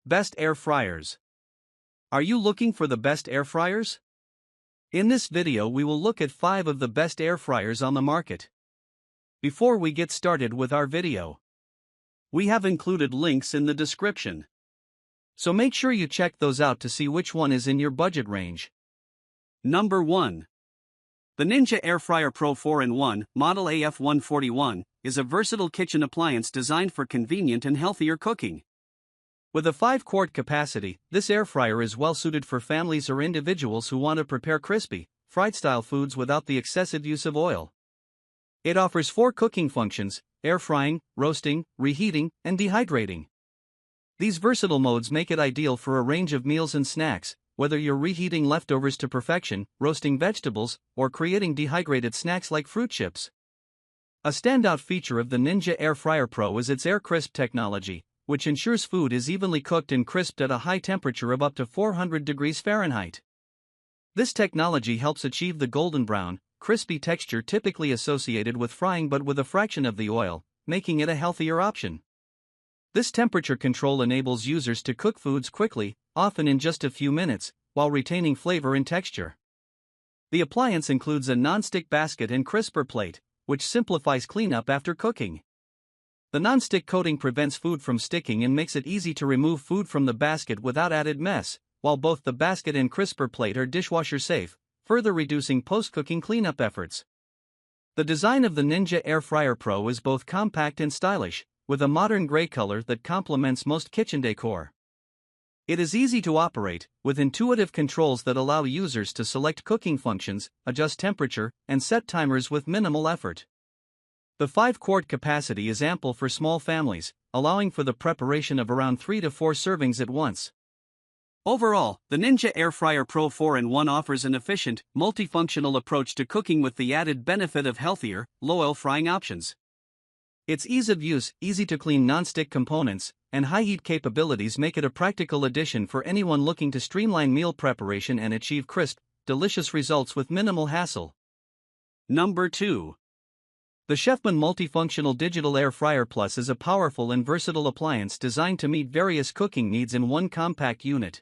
Best air fryers. Are you looking for the best air fryers? In this video we will look at 5 of the best air fryers on the market. Before we get started with our video, we have included links in the description, so make sure you check those out to see which one is in your budget range. Number 1. The Ninja Air Fryer Pro 4-in-1 Model AF141 is a versatile kitchen appliance designed for convenient and healthier cooking. With a 5-quart capacity, this air fryer is well suited for families or individuals who want to prepare crispy, fried-style foods without the excessive use of oil. It offers 4 cooking functions: air frying, roasting, reheating, and dehydrating. These versatile modes make it ideal for a range of meals and snacks, whether you're reheating leftovers to perfection, roasting vegetables, or creating dehydrated snacks like fruit chips. A standout feature of the Ninja Air Fryer Pro is its Air Crisp technology, which ensures food is evenly cooked and crisped at a high temperature of up to 400 degrees Fahrenheit. This technology helps achieve the golden brown, crispy texture typically associated with frying, but with a fraction of the oil, making it a healthier option. This temperature control enables users to cook foods quickly, often in just a few minutes, while retaining flavor and texture. The appliance includes a non-stick basket and crisper plate, which simplifies cleanup after cooking. The non-stick coating prevents food from sticking and makes it easy to remove food from the basket without added mess, while both the basket and crisper plate are dishwasher safe, further reducing post-cooking cleanup efforts. The design of the Ninja Air Fryer Pro is both compact and stylish, with a modern gray color that complements most kitchen decor. It is easy to operate, with intuitive controls that allow users to select cooking functions, adjust temperature, and set timers with minimal effort. The 5-quart capacity is ample for small families, allowing for the preparation of around 3 to 4 servings at once. Overall, the Ninja Air Fryer Pro 4-in-1 offers an efficient, multifunctional approach to cooking with the added benefit of healthier, low-oil frying options. Its ease of use, easy-to-clean non-stick components, and high-heat capabilities make it a practical addition for anyone looking to streamline meal preparation and achieve crisp, delicious results with minimal hassle. Number 2. The Chefman Multifunctional Digital Air Fryer Plus is a powerful and versatile appliance designed to meet various cooking needs in one compact unit.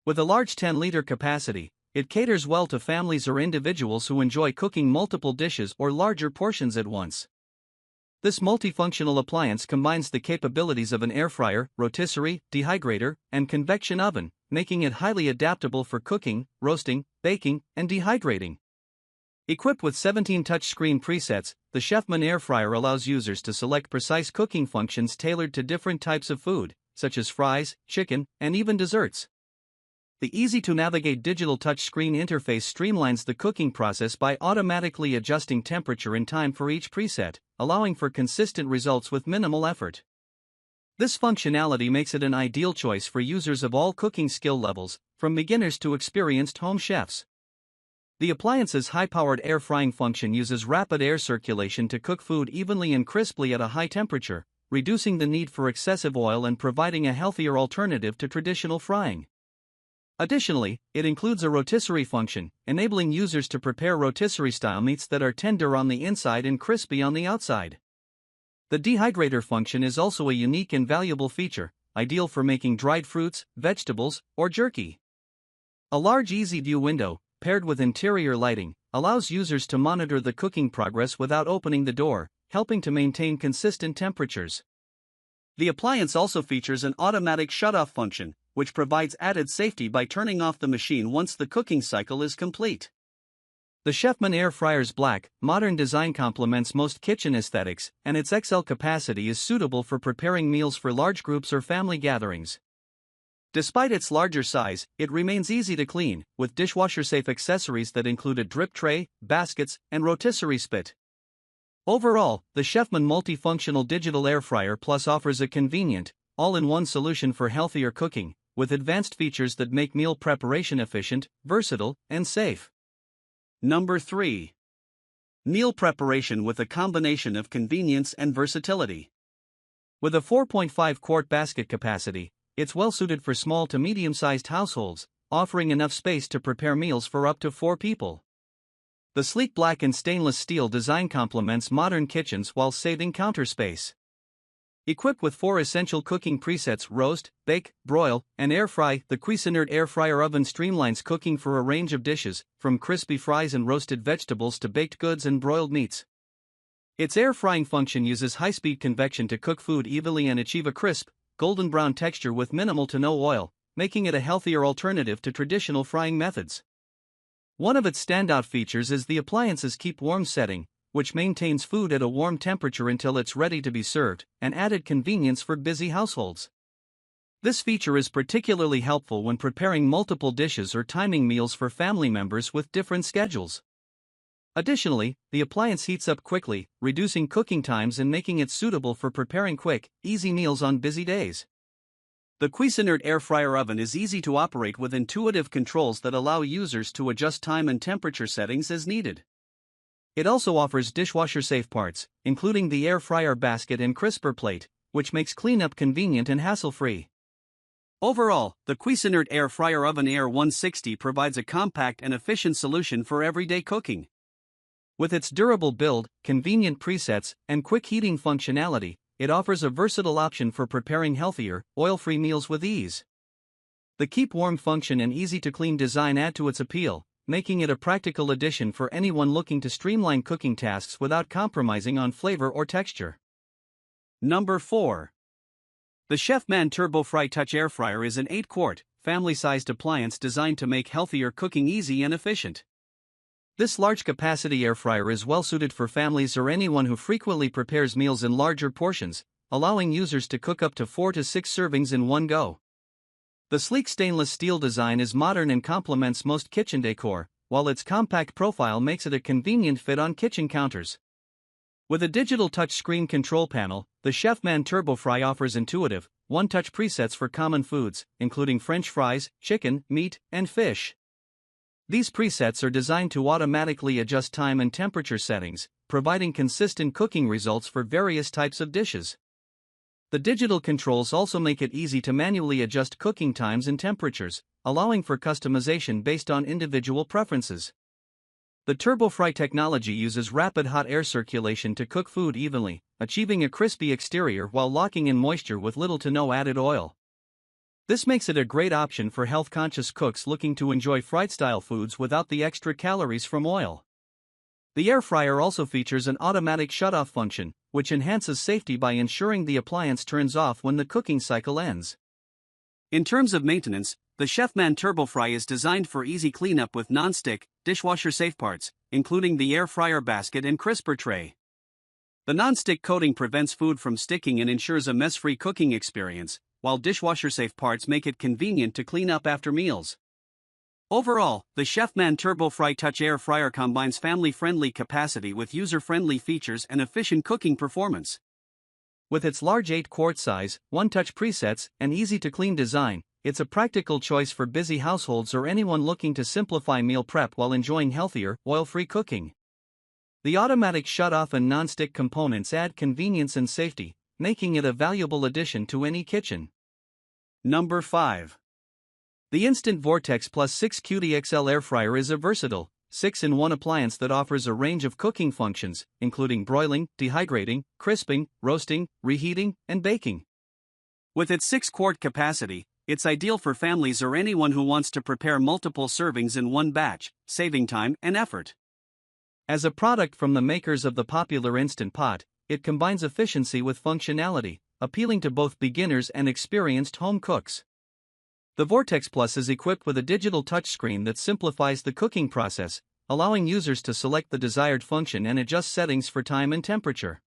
With a large 10-liter capacity, it caters well to families or individuals who enjoy cooking multiple dishes or larger portions at once. This multifunctional appliance combines the capabilities of an air fryer, rotisserie, dehydrator, and convection oven, making it highly adaptable for cooking, roasting, baking, and dehydrating. Equipped with 17 touchscreen presets, the Chefman air fryer allows users to select precise cooking functions tailored to different types of food, such as fries, chicken, and even desserts. The easy-to-navigate digital touchscreen interface streamlines the cooking process by automatically adjusting temperature and time for each preset, allowing for consistent results with minimal effort. This functionality makes it an ideal choice for users of all cooking skill levels, from beginners to experienced home chefs. The appliance's high-powered air frying function uses rapid air circulation to cook food evenly and crisply at a high temperature, reducing the need for excessive oil and providing a healthier alternative to traditional frying. Additionally, it includes a rotisserie function, enabling users to prepare rotisserie-style meats that are tender on the inside and crispy on the outside. The dehydrator function is also a unique and valuable feature, ideal for making dried fruits, vegetables, or jerky. A large easy-view window, paired with interior lighting, allows users to monitor the cooking progress without opening the door, helping to maintain consistent temperatures. The appliance also features an automatic shut-off function, which provides added safety by turning off the machine once the cooking cycle is complete. The Chefman air fryer's black, modern design complements most kitchen aesthetics, and its XL capacity is suitable for preparing meals for large groups or family gatherings. Despite its larger size, it remains easy to clean, with dishwasher-safe accessories that include a drip tray, baskets, and rotisserie spit. Overall, the Chefman Multifunctional Digital Air Fryer Plus offers a convenient, all-in-one solution for healthier cooking, with advanced features that make meal preparation efficient, versatile, and safe. Number 3. Meal preparation with a combination of convenience and versatility. With a 4.5-quart basket capacity, it's well suited for small to medium-sized households, offering enough space to prepare meals for up to 4 people. The sleek black and stainless steel design complements modern kitchens while saving counter space. Equipped with 4 essential cooking presets: roast, bake, broil, and air fry, the Cuisinart Air Fryer oven streamlines cooking for a range of dishes, from crispy fries and roasted vegetables to baked goods and broiled meats. Its air frying function uses high-speed convection to cook food evenly and achieve a crisp, golden brown texture with minimal to no oil, making it a healthier alternative to traditional frying methods. One of its standout features is the appliance's keep warm setting, which maintains food at a warm temperature until it's ready to be served, an added convenience for busy households. This feature is particularly helpful when preparing multiple dishes or timing meals for family members with different schedules. Additionally, the appliance heats up quickly, reducing cooking times and making it suitable for preparing quick, easy meals on busy days. The Cuisinart Air Fryer oven is easy to operate with intuitive controls that allow users to adjust time and temperature settings as needed. It also offers dishwasher-safe parts, including the air fryer basket and crisper plate, which makes cleanup convenient and hassle-free. Overall, the Cuisinart Air Fryer Oven Air 160 provides a compact and efficient solution for everyday cooking. With its durable build, convenient presets, and quick heating functionality, it offers a versatile option for preparing healthier, oil-free meals with ease. The keep warm function and easy-to-clean design add to its appeal, making it a practical addition for anyone looking to streamline cooking tasks without compromising on flavor or texture. Number 4. The Chefman TurboFry Touch Air Fryer is an 8-quart, family-sized appliance designed to make healthier cooking easy and efficient. This large-capacity air fryer is well-suited for families or anyone who frequently prepares meals in larger portions, allowing users to cook up to 4 to 6 servings in one go. The sleek stainless steel design is modern and complements most kitchen decor, while its compact profile makes it a convenient fit on kitchen counters. With a digital touchscreen control panel, the Chefman TurboFry offers intuitive, one-touch presets for common foods, including French fries, chicken, meat, and fish. These presets are designed to automatically adjust time and temperature settings, providing consistent cooking results for various types of dishes. The digital controls also make it easy to manually adjust cooking times and temperatures, allowing for customization based on individual preferences. The TurboFry technology uses rapid hot air circulation to cook food evenly, achieving a crispy exterior while locking in moisture with little to no added oil. This makes it a great option for health-conscious cooks looking to enjoy fried-style foods without the extra calories from oil. The air fryer also features an automatic shut-off function, which enhances safety by ensuring the appliance turns off when the cooking cycle ends. In terms of maintenance, the Chefman TurboFry is designed for easy cleanup with non-stick, dishwasher-safe parts, including the air fryer basket and crisper tray. The non-stick coating prevents food from sticking and ensures a mess-free cooking experience, while dishwasher-safe parts make it convenient to clean up after meals. Overall, the Chefman TurboFry Touch Air Fryer combines family-friendly capacity with user-friendly features and efficient cooking performance. With its large 8-quart size, one-touch presets, and easy-to-clean design, it's a practical choice for busy households or anyone looking to simplify meal prep while enjoying healthier, oil-free cooking. The automatic shut-off and non-stick components add convenience and safety, making it a valuable addition to any kitchen. Number 5. The Instant Vortex Plus 6 QD Air Fryer is a versatile, 6-in-1 appliance that offers a range of cooking functions, including broiling, dehydrating, crisping, roasting, reheating, and baking. With its 6-quart capacity, it's ideal for families or anyone who wants to prepare multiple servings in one batch, saving time and effort. As a product from the makers of the popular Instant Pot, it combines efficiency with functionality, appealing to both beginners and experienced home cooks. The Vortex Plus is equipped with a digital touchscreen that simplifies the cooking process, allowing users to select the desired function and adjust settings for time and temperature.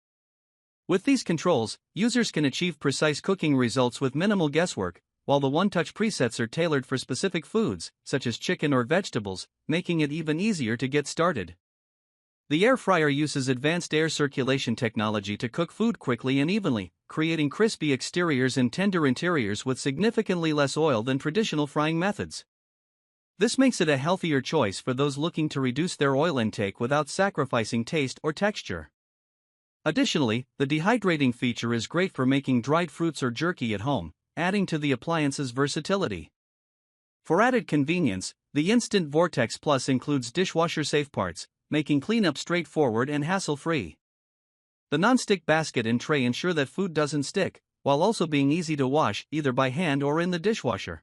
With these controls, users can achieve precise cooking results with minimal guesswork, while the one-touch presets are tailored for specific foods, such as chicken or vegetables, making it even easier to get started. The air fryer uses advanced air circulation technology to cook food quickly and evenly, creating crispy exteriors and tender interiors with significantly less oil than traditional frying methods. This makes it a healthier choice for those looking to reduce their oil intake without sacrificing taste or texture. Additionally, the dehydrating feature is great for making dried fruits or jerky at home, adding to the appliance's versatility. For added convenience, the Instant Vortex Plus includes dishwasher-safe parts, making cleanup straightforward and hassle-free. The non-stick basket and tray ensure that food doesn't stick, while also being easy to wash either by hand or in the dishwasher.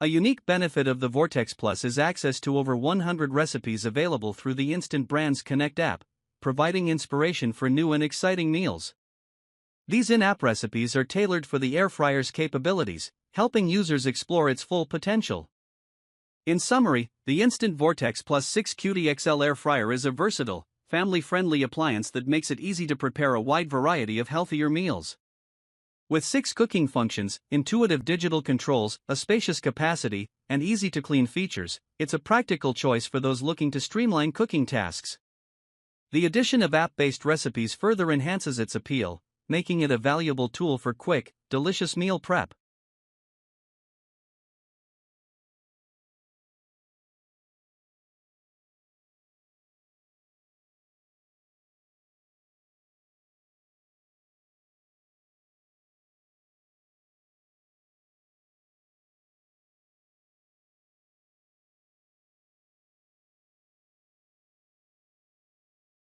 A unique benefit of the Vortex Plus is access to over 100 recipes available through the Instant Brands Connect app, providing inspiration for new and exciting meals. These in-app recipes are tailored for the air fryer's capabilities, helping users explore its full potential. In summary, the Instant Vortex Plus 6 QD XL Air Fryer is a versatile, family-friendly appliance that makes it easy to prepare a wide variety of healthier meals. With 6 cooking functions, intuitive digital controls, a spacious capacity, and easy-to-clean features, it's a practical choice for those looking to streamline cooking tasks. The addition of app-based recipes further enhances its appeal, making it a valuable tool for quick, delicious meal prep.